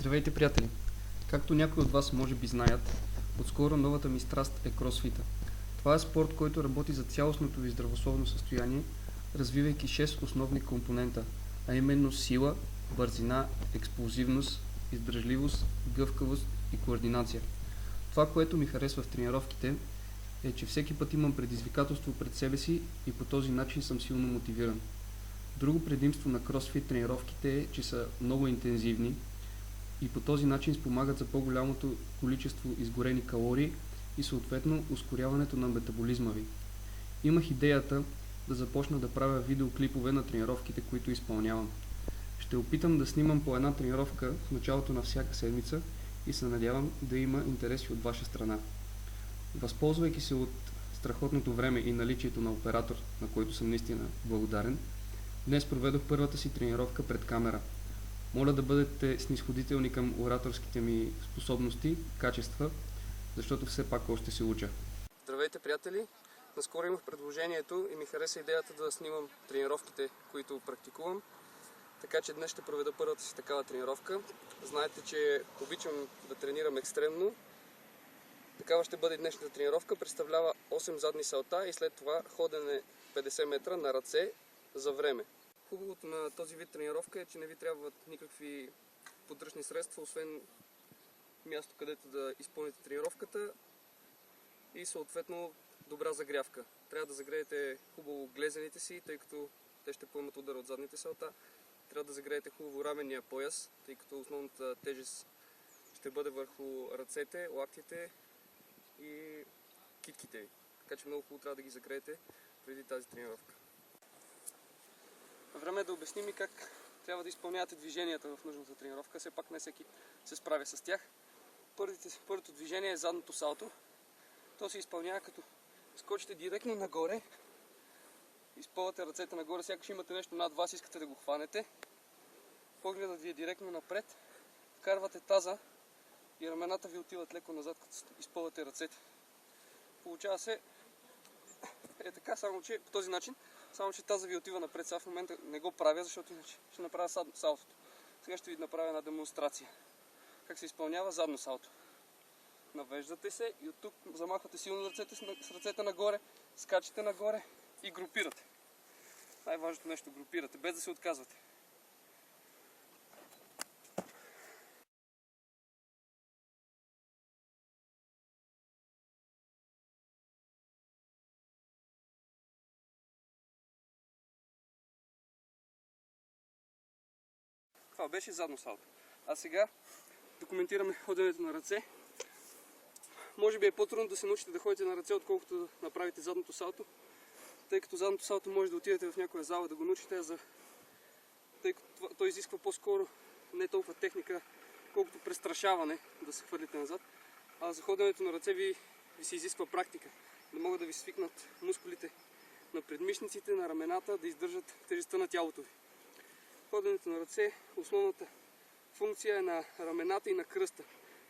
Здравейте, приятели! Както някои от вас може би знаят, отскоро новата ми страст е кросфита. Това е спорт, който работи за цялостното ви здравословно състояние, развивайки 6 основни компонента, а именно сила, бързина, експлозивност, издръжливост, гъвкавост и координация. Това, което ми харесва в тренировките, е, че всеки път имам предизвикателство пред себе си и по този начин съм силно мотивиран. Друго предимство на кросфит тренировките е, че са много интензивни и по този начин спомагат за по-голямото количество изгорени калории и съответно ускоряването на метаболизма ви. Имах идеята да започна да правя видеоклипове на тренировките, които изпълнявам. Ще опитам да снимам по една тренировка в началото на всяка седмица и се надявам да има интереси от ваша страна. Възползвайки се от страхотното време и наличието на оператор, на който съм наистина благодарен, днес проведох първата си тренировка пред камера. Моля да бъдете снисходителни към ораторските ми способности, качества, защото все пак още се уча. Здравейте, приятели! Наскоро имах предложението и ми хареса идеята да снимам тренировките, които практикувам. Така че днес ще проведа първата си такава тренировка. Знаете, че обичам да тренирам екстремно. Такава ще бъде днешната тренировка. Представлява 8 задни салта и след това ходене 50 метра на ръце за време. Хубавото на този вид тренировка е, че не ви трябват никакви поддръжни средства, освен място, където да изпълните тренировката и съответно добра загрявка. Трябва да загреете хубаво глезените си, тъй като те ще поемат удар от задните салта. Трябва да загреете хубаво раменния пояс, тъй като основната тежест ще бъде върху ръцете, лактите и китките ви. Така че много хубаво трябва да ги загреете преди тази тренировка. Време е да обясним и как трябва да изпълнявате движенията в нужната тренировка. Все пак не всеки се справя с тях. Първото движение е задното салто. То се изпълнява като скочите директно нагоре, изпълвате ръцете нагоре, сякаш имате нещо над вас, искате да го хванете. Погледът ви е директно напред, вкарвате таза и рамената ви отиват леко назад, като изпълвате ръцете. Получава се така, само че по този начин. Само че таза ви отива напред. Сега в момента не го правя, защото иначе ще направя салтото. Сега ще ви направя една демонстрация. Как се изпълнява задно салто. Навеждате се и от тук замахвате силно с ръцете нагоре, скачате нагоре и групирате. Най-важното нещо, групирате, без да се отказвате. Това беше задно салто. А сега документираме ходенето на ръце. Може би е по-трудно да се научите да ходите на ръце, отколкото да направите задното салто. Тъй като задното салто може да отидете в някоя зала да го научите, тъй като той изисква по-скоро не толкова техника, колкото престрашаване да се хвърлите назад. А за ходенето на ръце ви се изисква практика. Да могат да ви свикнат мускулите на предмишниците, на рамената, да издържат тежестта на тялото ви. Ходенето на ръце, основната функция е на рамената и на кръста.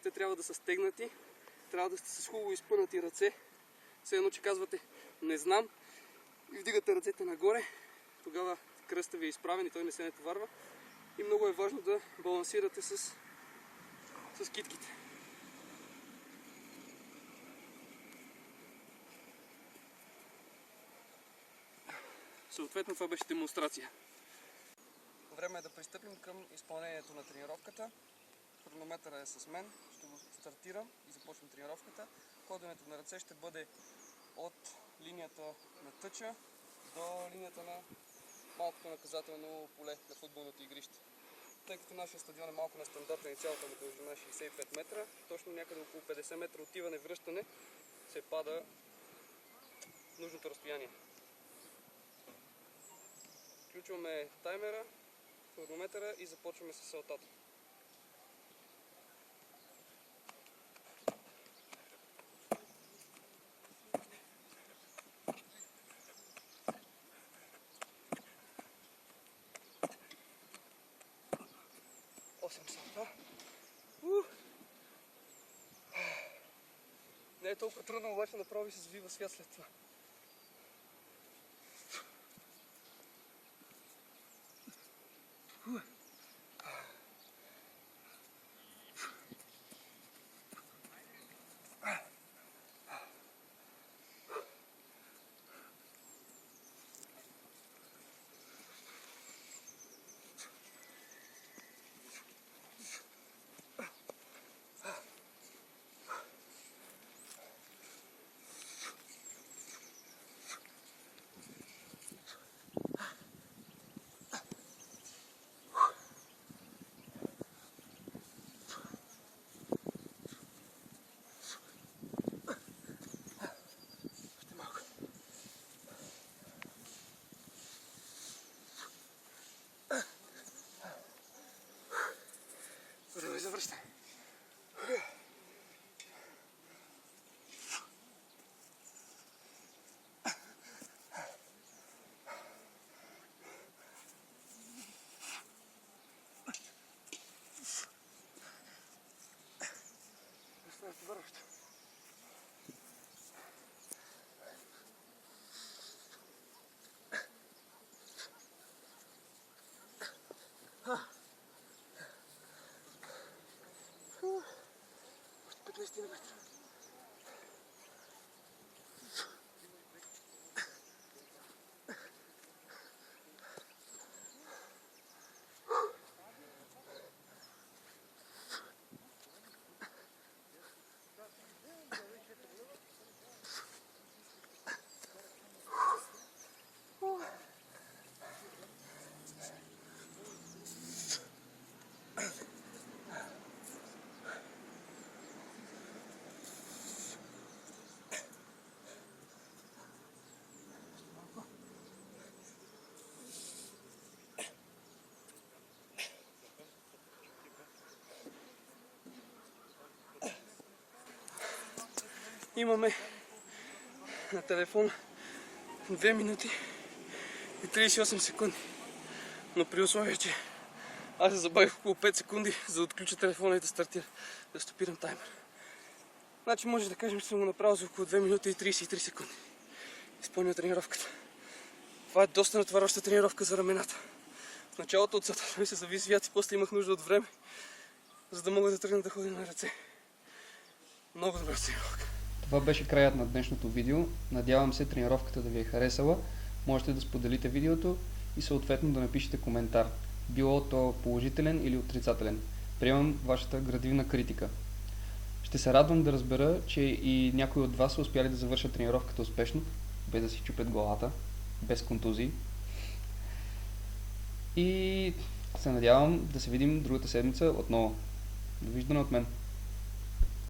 Те трябва да са стегнати, трябва да сте с хубаво изпънати ръце. Все едно, че казвате не знам и вдигате ръцете нагоре, тогава кръста ви е изправен и той не се натоварва. И много е важно да балансирате с китките. Съответно това беше демонстрация. Време е да пристъпим към изпълнението на тренировката. Хронометъра е с мен. Ще го стартирам и започвам тренировката. Ходенето на ръце ще бъде от линията на тъча до линията на малкото наказателно поле на футболното игрище. Тъй като нашия стадион е малко нестандартен и цялата му дължина 65 метра, точно някъде около 50 метра отиване-връщане се пада нужното разстояние. Включваме таймера, хронометъра и започваме с салтата. Не е толкова трудно, обаче направо ви се завива свят след това. Имаме на телефона 2 минути и 38 секунди. Но при условие, че аз се забавих около 5 секунди, за да отключа телефона и да стартира, да стопирам таймер. Значи може да кажем, че съм го направил за около 2 минути и 33 секунди. Изпълня тренировката. Това е доста натоварваща тренировка за рамената. В началото от целта ми се зави свят и после имах нужда от време, за да мога да тръгна да ходя на ръце. Много добра тренировка. Това беше краят на днешното видео. Надявам се тренировката да ви е харесала. Можете да споделите видеото и съответно да напишете коментар. Било то положителен или отрицателен. Приемам вашата градивна критика. Ще се радвам да разбера, че и някои от вас са успяли да завършат тренировката успешно, без да си чупят главата, без контузии. И се надявам да се видим другата седмица отново. Довиждане от мен!